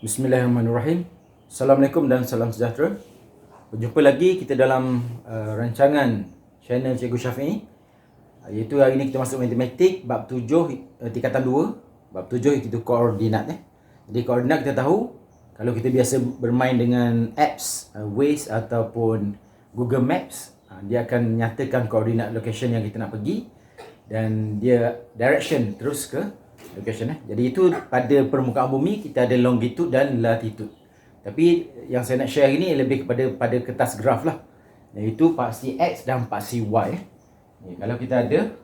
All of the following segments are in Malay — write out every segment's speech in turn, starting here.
Bismillahirrahmanirrahim. Assalamualaikum dan salam sejahtera. Berjumpa lagi kita dalam rancangan channel Cikgu Syafi'i, iaitu hari ini kita masuk matematik bab 7 tingkatan 2. Bab 7 itu koordinat. Jadi koordinat kita tahu, kalau kita biasa bermain dengan apps Waze ataupun Google Maps, dia akan nyatakan koordinat location yang kita nak pergi dan dia direction terus ke location. Jadi itu pada permukaan bumi kita ada longitude dan latitude. Tapi yang saya nak share ini lebih pada kertas graf lah, iaitu paksi X dan paksi Y. Kalau kita ada,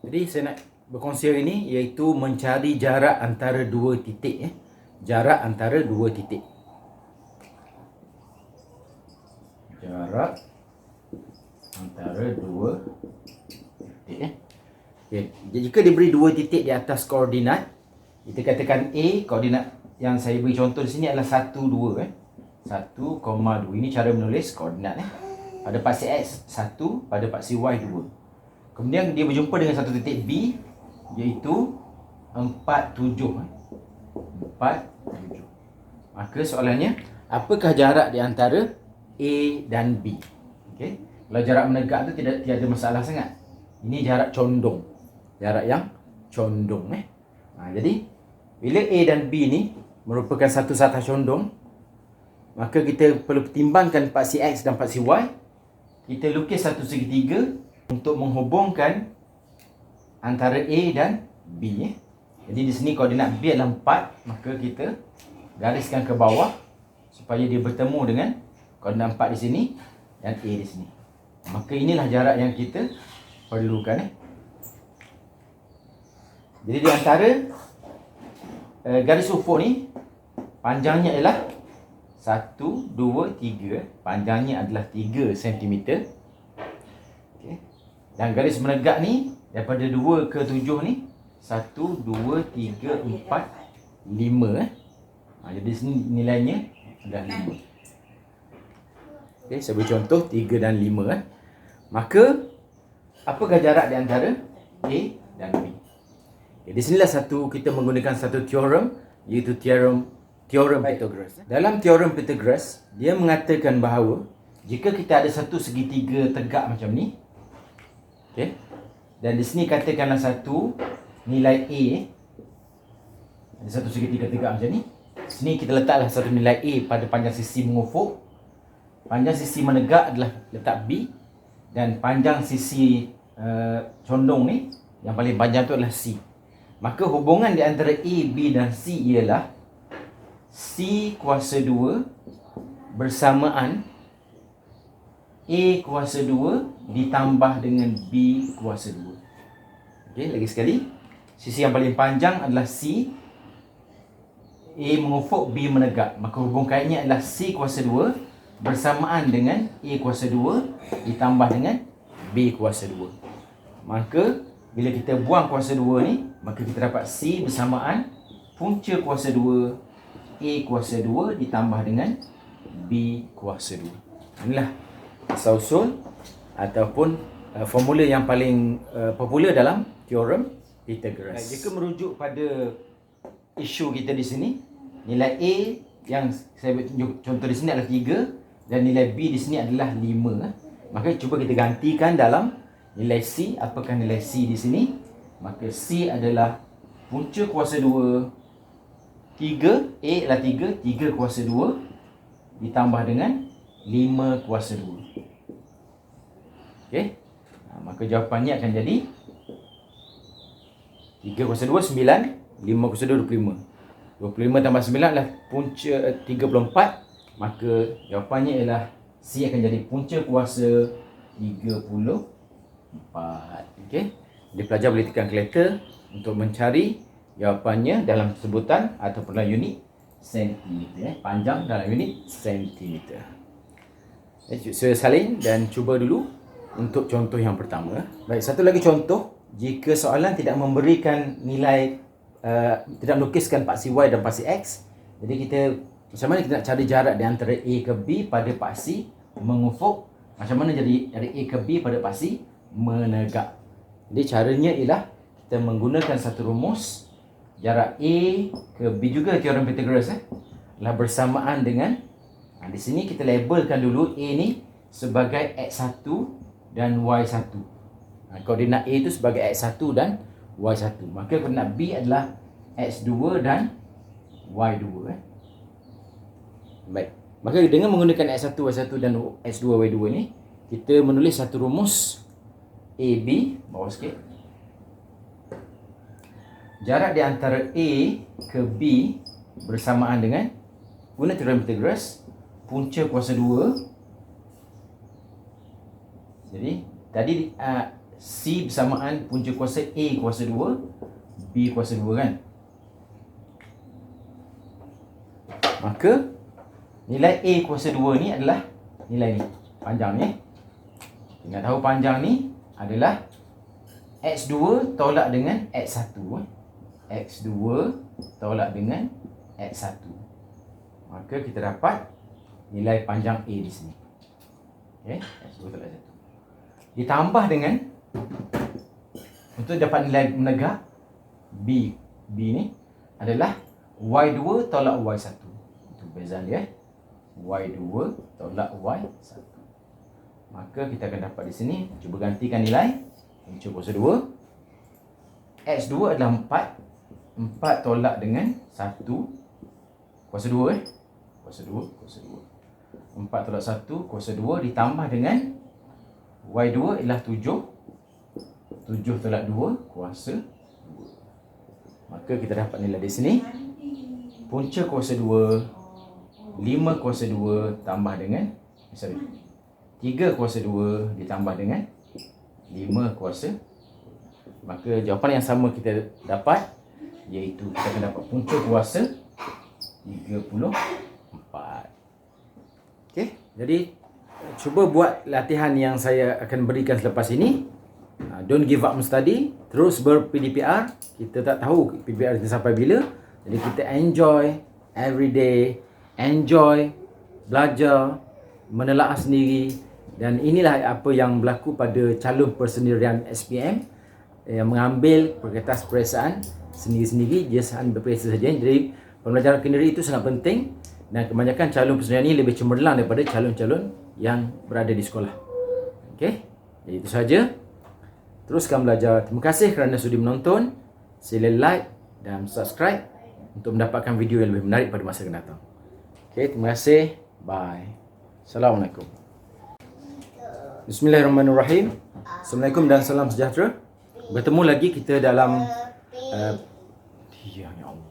jadi saya nak berkongsi hari ini iaitu mencari jarak antara dua titik. Jarak antara dua titik. Jarak antara dua titik. Okay. Jika diberi dua titik di atas koordinat, kita katakan A, koordinat yang saya beri contoh di sini adalah 1, 2. 1, 2. Ini cara menulis koordinat. Pada paksi X 1, pada paksi Y 2. Kemudian dia berjumpa dengan satu titik B, iaitu 4, 7. 4, 7. Maka soalannya, apakah jarak di antara A dan B? Okay. Kalau jarak menegak tu tiada masalah sangat. Ini jarak condong. Jarak yang condong. Jadi bila A dan B ni merupakan satu satah condong, maka kita perlu pertimbangkan paksi X dan paksi Y. Kita lukis satu segitiga untuk menghubungkan antara A dan B. Jadi di sini koordinat B adalah 4, maka kita gariskan ke bawah supaya dia bertemu dengan koordinat 4 di sini dan A di sini. Maka inilah jarak yang kita perlukan. Jadi di antara garis ufuk ni, panjangnya ialah 1, 2, 3. Panjangnya adalah 3 cm. Okay. Dan garis menegak ni, daripada 2 ke 7 ni, 1, 2, 3, 4, 5. Jadi sini nilainya adalah 5. Okay, saya beri contoh 3 dan 5. Maka apakah jarak di antara A dan B? Di sinilah kita menggunakan satu teorem, iaitu teorem Pythagoras. Dalam teorem Pythagoras, dia mengatakan bahawa jika kita ada satu segitiga tegak macam ni, okay, dan di sini katakanlah satu nilai A, ada satu segitiga tegak macam ni. Sini kita letaklah satu nilai A pada panjang sisi mengufuk, panjang sisi menegak adalah letak B, dan panjang sisi condong ni, yang paling panjang tu adalah C. Maka hubungan di antara A, B dan C ialah C kuasa 2 bersamaan A kuasa 2 ditambah dengan B kuasa 2. Okey, lagi sekali. Sisi yang paling panjang adalah C. A mengufuk, B menegak. Maka hubungannya adalah C kuasa 2 bersamaan dengan A kuasa 2 ditambah dengan B kuasa 2. Maka bila kita buang kuasa 2 ni, maka kita dapat C bersamaan punca kuasa 2 A kuasa 2 ditambah dengan B kuasa 2. Inilah asal-usul ataupun formula yang paling popular dalam teorem Pythagoras. Jika merujuk pada isu kita di sini, nilai A yang saya tunjuk contoh di sini adalah 3 dan nilai B di sini adalah 5. Maka cuba kita gantikan dalam nilai C. Apakah nilai C di sini? Maka C adalah punca kuasa 2 3, A adalah 3, 3 kuasa 2 ditambah dengan 5 kuasa 2. Okey. Maka jawapannya akan jadi 3 kuasa 2 9, 5 kuasa 2 25. 25 tambah 9 adalah punca 34. Maka jawapannya ialah C akan jadi punca kuasa 34. Okey. Jadi pelajar boleh tekan kalkulator untuk mencari jawapannya dalam sebutan ataupun dalam unit sentimeter. Panjang dalam unit sentimeter. Saya salin dan cuba dulu untuk contoh yang pertama. Baik, satu lagi contoh. Jika soalan tidak memberikan nilai, tidak melukiskan paksi Y dan paksi X, jadi kita macam mana kita nak cari jarak di antara A ke B pada paksi mengufuk? Macam mana jadi dari A ke B pada paksi menegak? Jadi caranya ialah kita menggunakan satu rumus jarak A ke B juga teorem Pythagoras adalah bersamaan dengan di sini kita labelkan dulu A ni sebagai X1 dan Y1. Koordinat A itu sebagai X1 dan Y1. Maka koordinat B adalah X2 dan Y2. Baik. Maka dengan menggunakan X1, Y1 dan X2, Y2 ni, kita menulis satu rumus AB, bawah sikit. Jarak di antara A ke B bersamaan dengan guna teorem Pythagoras, punca kuasa 2. Jadi tadi C bersamaan punca kuasa A kuasa 2, B kuasa 2 kan. Maka nilai A kuasa 2 ni adalah nilai ni, panjang ni. Kita nak tahu panjang ni adalah X2 tolak dengan X1. X2 tolak dengan X1. Maka kita dapat nilai panjang A di sini. Okey, X2 tolak X1. Ditambah dengan untuk dapat nilai menegak B ni adalah Y2 tolak Y1. Itu beza dia. Y2 tolak Y1. Maka kita akan dapat di sini, cuba gantikan nilai punca kuasa 2. X2 adalah 4. 4 tolak dengan 1 kuasa 2 kuasa 2 kuasa 2. 4 tolak 1 kuasa 2 ditambah dengan Y2 ialah 7. 7 tolak 2 kuasa 2. Maka kita dapat nilai di sini punca kuasa 2 5 kuasa 2 tambah dengan 3 kuasa 2 ditambah dengan 5 kuasa. Maka jawapan yang sama kita dapat, iaitu kita akan dapat punca kuasa 34. Okey, jadi cuba buat latihan yang saya akan berikan selepas ini. Don't give up study, terus ber-PDPR. Kita tak tahu PDPR kita sampai bila. Jadi kita enjoy every day, enjoy belajar, menelaah sendiri. Dan inilah apa yang berlaku pada calon persendirian SPM yang mengambil kertas peperiksaan sendiri-sendiri, dia hanya berperiksa saja. Jadi pembelajaran kendiri itu sangat penting dan kebanyakan calon persendirian ini lebih cemerlang daripada calon-calon yang berada di sekolah. Okey, jadi itu saja. Teruskan belajar. Terima kasih kerana sudi menonton. Sila like dan subscribe untuk mendapatkan video yang lebih menarik pada masa akan datang. Okey, terima kasih. Bye. Assalamualaikum. Bismillahirrahmanirrahim. Assalamualaikum dan salam sejahtera. Bertemu lagi kita dalam ya Allah.